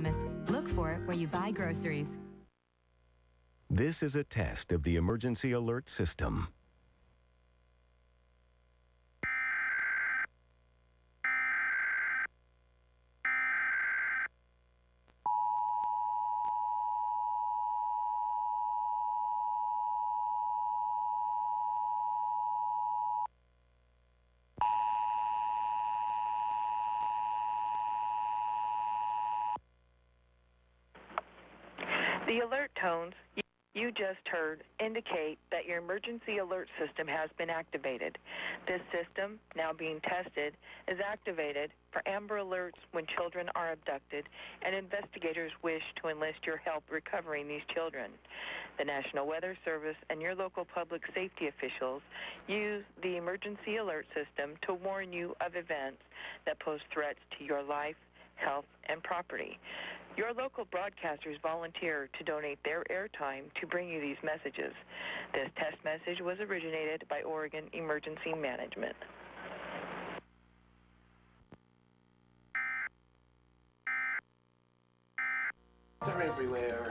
promise. Look for it where you buy groceries. This is a test of the emergency alert system. The alert tones you just heard indicate that your emergency alert system has been activated. This system, now being tested, is activated for Amber Alerts when children are abducted and investigators wish to enlist your help recovering these children. The National Weather Service and your local public safety officials use the emergency alert system to warn you of events that pose threats to your life, health, and property. Your local broadcasters volunteer to donate their airtime to bring you these messages. This test message was originated by Oregon Emergency Management. They're everywhere.